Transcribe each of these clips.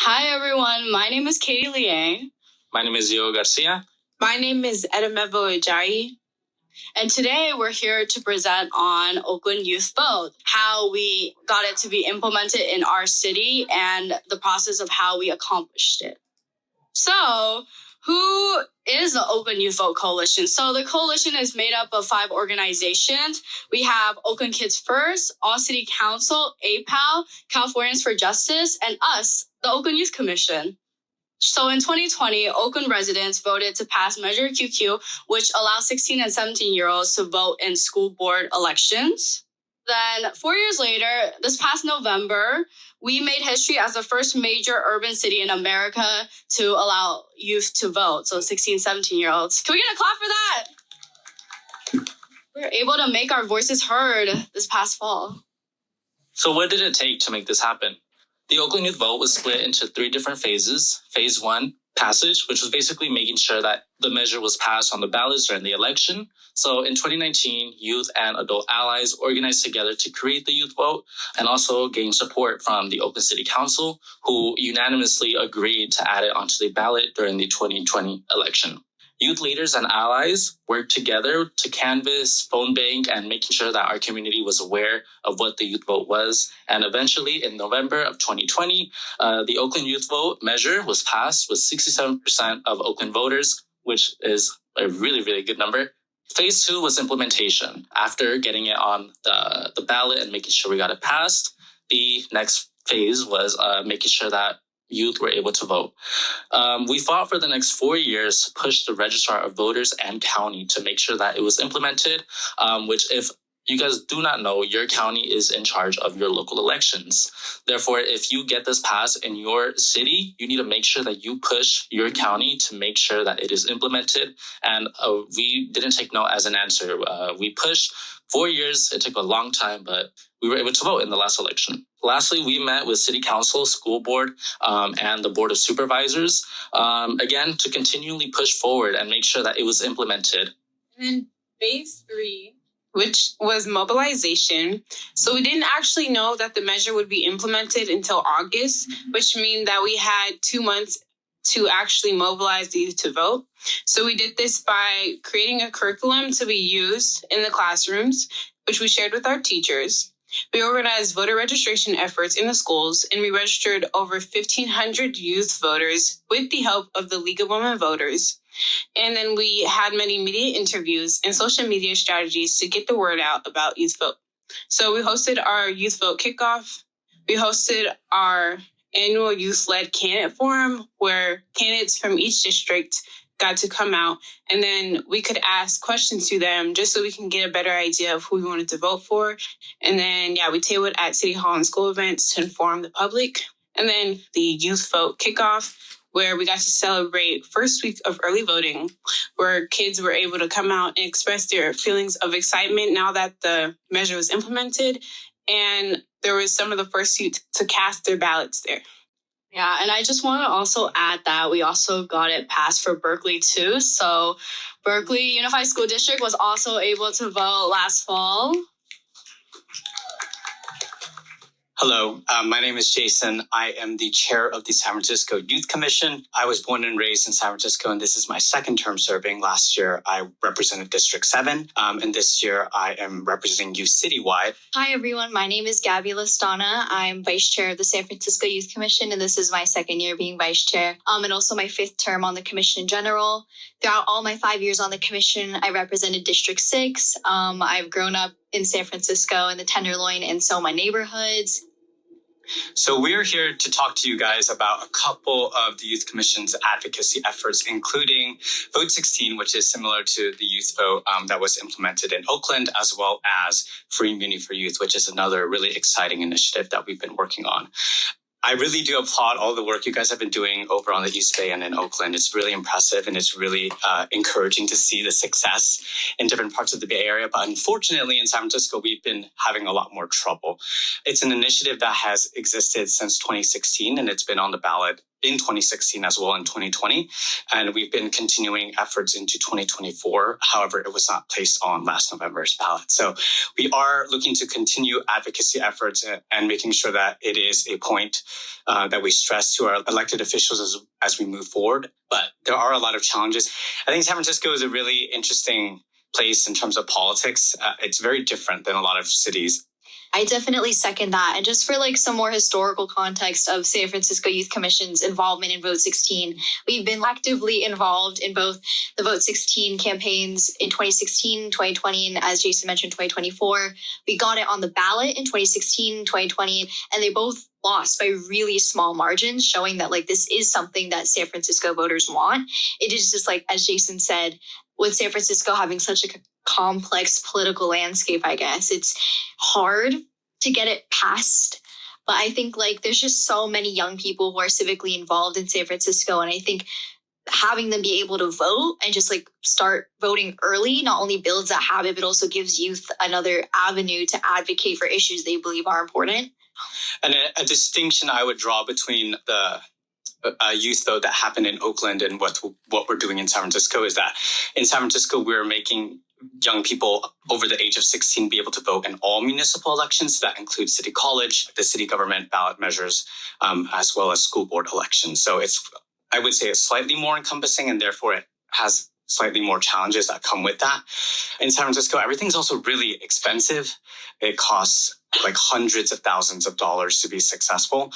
Hi, everyone. My name is Katie Liang. My name is Yo Garcia. My name is Edemevo Ajayi. And today we're here to present on Oakland Youth Vote, how we got it to be implemented in our city and the process of how we accomplished it. So, who is the Oakland Youth Vote Coalition? So the coalition is made up of 5 organizations. We have Oakland Kids First, All City Council, APAL, Californians for Justice, and us, the Oakland Youth Commission. So in 2020, Oakland residents voted to pass Measure QQ, which allows 16 and 17-year-olds to vote in school board elections. Then 4 years later, this past November, we made history as the first major urban city in America to allow youth to vote. So 16, 17-year-olds. Can we get a clap for that? We were able to make our voices heard this past fall. So what did it take to make this happen? The Oakland Youth Vote was split into 3 different phases. Phase 1, passage, which was basically making sure that the measure was passed on the ballots during the election. So in 2019, youth and adult allies organized together to create the Youth Vote and also gain support from the Oakland City Council, who unanimously agreed to add it onto the ballot during the 2020 election. Youth leaders and allies worked together to canvass, phone bank, and making sure that our community was aware of what the Youth Vote was. And eventually, in November of 2020, the Oakland Youth Vote measure was passed with 67% of Oakland voters, which is a really, really good number. Phase 2 was implementation. After getting it on the ballot and making sure we got it passed, the next phase was making sure that youth were able to vote. We fought for the next 4 years to push the registrar of voters and county to make sure that it was implemented, which if you guys do not know, your county is in charge of your local elections. Therefore, if you get this passed in your city, you need to make sure that you push your county to make sure that it is implemented. And we didn't take no as an answer. We pushed 4 years. It took a long time, but we were able to vote in the last election. Lastly, we met with City Council, School Board, and the Board of Supervisors, again, to continually push forward and make sure that it was implemented. And phase 3, which was mobilization. So we didn't actually know that the measure would be implemented until August, which means that we had 2 months to actually mobilize the youth to vote. So we did this by creating a curriculum to be used in the classrooms, which we shared with our teachers. We organized voter registration efforts in the schools, and we registered over 1,500 youth voters with the help of the League of Women Voters. And then we had many media interviews and social media strategies to get the word out about Youth Vote. So we hosted our Youth Vote kickoff. We hosted our annual youth-led candidate forum where candidates from each district got to come out, and then we could ask questions to them just so we can get a better idea of who we wanted to vote for. And then, we tabled at City Hall and school events to inform the public. And then the Youth Vote kickoff, where we got to celebrate first week of early voting, where kids were able to come out and express their feelings of excitement now that the measure was implemented. And there was some of the first youth to cast their ballots there. Yeah, and I just want to also add that we also got it passed for Berkeley too. So Berkeley Unified School District was also able to vote last fall. Hello, my name is Jason. I am the chair of the San Francisco Youth Commission. I was born and raised in San Francisco, and this is my second term serving. Last year, I represented District 7, and this year I am representing youth citywide. Hi, everyone. My name is Gabby Lastana. I'm vice chair of the San Francisco Youth Commission, and this is my second year being vice chair, and also my 5th term on the commission in general. Throughout all my 5 years on the commission, I represented District 6. I've grown up in San Francisco in the Tenderloin and so my neighborhoods. So we're here to talk to you guys about a couple of the Youth Commission's advocacy efforts, including Vote 16, which is similar to the Youth Vote that was implemented in Oakland, as well as Free Muni for Youth, which is another really exciting initiative that we've been working on. I really do applaud all the work you guys have been doing over on the East Bay and in Oakland. It's really impressive, and it's really encouraging to see the success in different parts of the Bay Area. But unfortunately, in San Francisco, we've been having a lot more trouble. It's an initiative that has existed since 2016, and it's been on the ballot in 2016 as well in 2020. And we've been continuing efforts into 2024. However, it was not placed on last November's ballot. So we are looking to continue advocacy efforts and making sure that it is a point that we stress to our elected officials as we move forward. But there are a lot of challenges. I think San Francisco is a really interesting place in terms of politics. It's very different than a lot of cities. I definitely second that. And just for like some more historical context of San Francisco Youth Commission's involvement in Vote 16, we've been actively involved in both the Vote 16 campaigns in 2016, 2020, and as Jason mentioned, 2024. We got it on the ballot in 2016, 2020, and they both lost by really small margins, showing that like this is something that San Francisco voters want. It is just like, as Jason said, with San Francisco having such a complex political landscape, I guess it's hard to get it passed. But I think like there's just so many young people who are civically involved in San Francisco. And I think having them be able to vote and just like start voting early not only builds that habit, but also gives youth another avenue to advocate for issues they believe are important. And a distinction I would draw between the youth vote that happened in Oakland and what we're doing in San Francisco is that in San Francisco, we're making young people over the age of 16 be able to vote in all municipal elections. That includes city college, the city government ballot measures, as well as school board elections. So I would say it's slightly more encompassing, and therefore it has slightly more challenges that come with that. In San Francisco, everything's also really expensive. It costs like hundreds of thousands of dollars to be successful.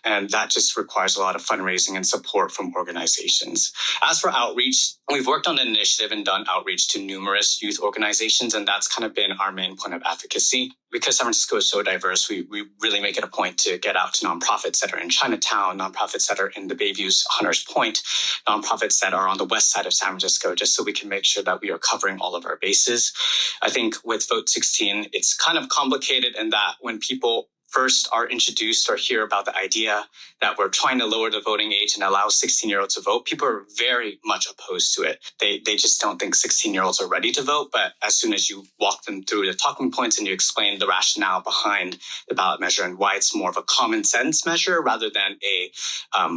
And that just requires a lot of fundraising and support from organizations. As for outreach, we've worked on an initiative and done outreach to numerous youth organizations, and that's kind of been our main point of advocacy. Because San Francisco is so diverse, we really make it a point to get out to nonprofits that are in Chinatown, nonprofits that are in the Bayview's Hunters Point, nonprofits that are on the west side of San Francisco, just so we can make sure that we are covering all of our bases. I think with Vote 16, it's kind of complicated in that when people first are introduced or hear about the idea that we're trying to lower the voting age and allow 16-year-olds to vote, people are very much opposed to it. They just don't think 16-year-olds are ready to vote. But as soon as you walk them through the talking points and you explain the rationale behind the ballot measure and why it's more of a common sense measure rather than a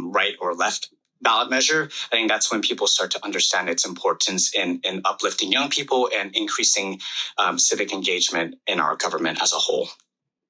right or left ballot measure, I think that's when people start to understand its importance in uplifting young people and increasing civic engagement in our government as a whole.